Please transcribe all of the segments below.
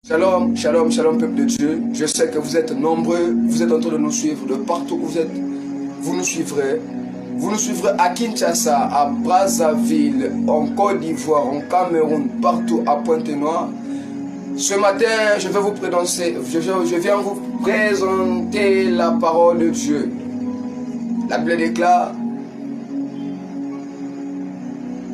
Shalom, shalom, shalom peuple de Dieu. Je sais que vous êtes nombreux, vous êtes en train de nous suivre de partout où vous êtes. Vous nous suivrez. Vous nous suivrez à Kinshasa, à Brazzaville, en Côte d'Ivoire, en Cameroun, partout à Pointe-Noire. Ce matin, je viens vous présenter la parole de Dieu. La Bible déclare: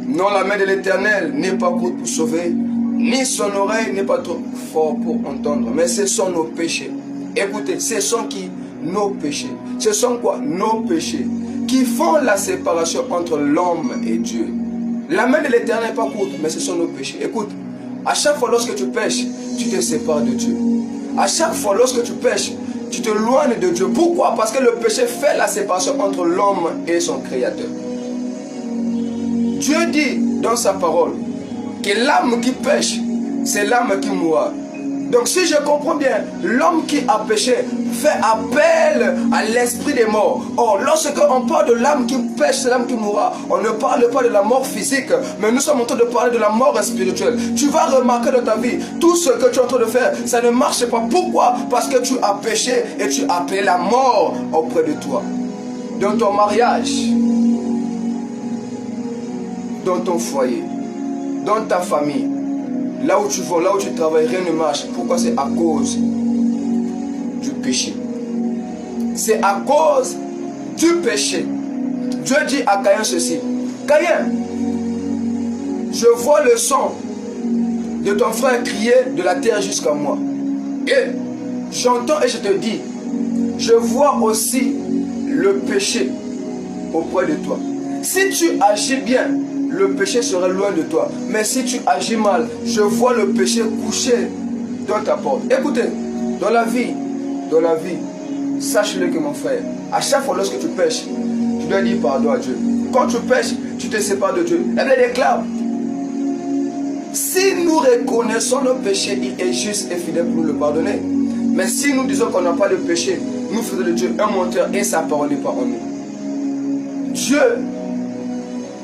non, la main de l'Éternel n'est pas courte pour sauver, ni son oreille n'est pas trop fort pour entendre, mais ce sont nos péchés. Écoutez, ce sont qui? Nos péchés. Ce sont quoi? Nos péchés qui font la séparation entre l'homme et Dieu. La main de l'Éternel n'est pas courte, mais ce sont nos péchés. Écoute, à chaque fois lorsque tu pêches, tu te sépares de Dieu. À chaque fois lorsque tu pêches, tu te loignes de Dieu. Pourquoi? Parce que le péché fait la séparation entre l'homme et son Créateur. Dieu dit dans sa parole que l'âme qui pêche, c'est l'âme qui mourra. Donc si je comprends bien, l'homme qui a péché fait appel à l'esprit des morts. Or, lorsque on parle de l'âme qui pêche, c'est l'âme qui mourra. On ne parle pas de la mort physique, mais nous sommes en train de parler de la mort spirituelle. Tu vas remarquer dans ta vie, tout ce que tu es en train de faire, ça ne marche pas. Pourquoi? Parce que tu as péché et tu as appelé la mort auprès de toi. Dans ton mariage, dans ton foyer, dans ta famille, là où tu vas, là où tu travailles, rien ne marche. Pourquoi? C'est à cause du péché. C'est à cause du péché. Dieu dit à Caïn ceci: Caïn, je vois le sang de ton frère crier de la terre jusqu'à moi. Et j'entends et je te dis, je vois aussi le péché auprès de toi. Si tu agis bien, le péché sera loin de toi. Mais si tu agis mal, je vois le péché couché dans ta porte. Écoutez, dans la vie, sache-le que mon frère, à chaque fois lorsque tu pêches, tu dois dire pardon à Dieu. Quand tu pêches, tu te sépares de Dieu. La Bible déclare: si nous reconnaissons nos péchés, il est juste et fidèle pour nous le pardonner. Mais si nous disons qu'on n'a pas de péché, nous faisons de Dieu un menteur et sa parole n'est pas en nous. Dieu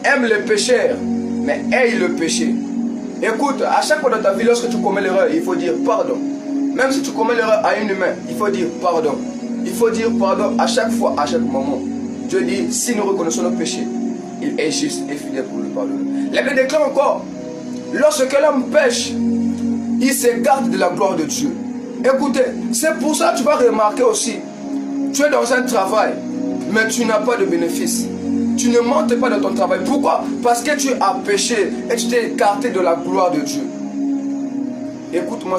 aime les pécheurs, mais haït le péché. Écoute, à chaque fois dans ta vie, lorsque tu commets l'erreur, il faut dire pardon. Même si tu commets l'erreur à une humain, il faut dire pardon. Il faut dire pardon à chaque fois, à chaque moment. Dieu dit, si nous reconnaissons nos péchés, il est juste et fidèle pour nous pardonner. La Bible déclare encore, lorsque l'homme pêche, il s'écarte de la gloire de Dieu. Écoutez, c'est pour ça que tu vas remarquer aussi, tu es dans un travail, mais tu n'as pas de bénéfice. Tu ne montes pas dans ton travail. Pourquoi? Parce que tu as péché et tu t'es écarté de la gloire de Dieu. Écoute-moi.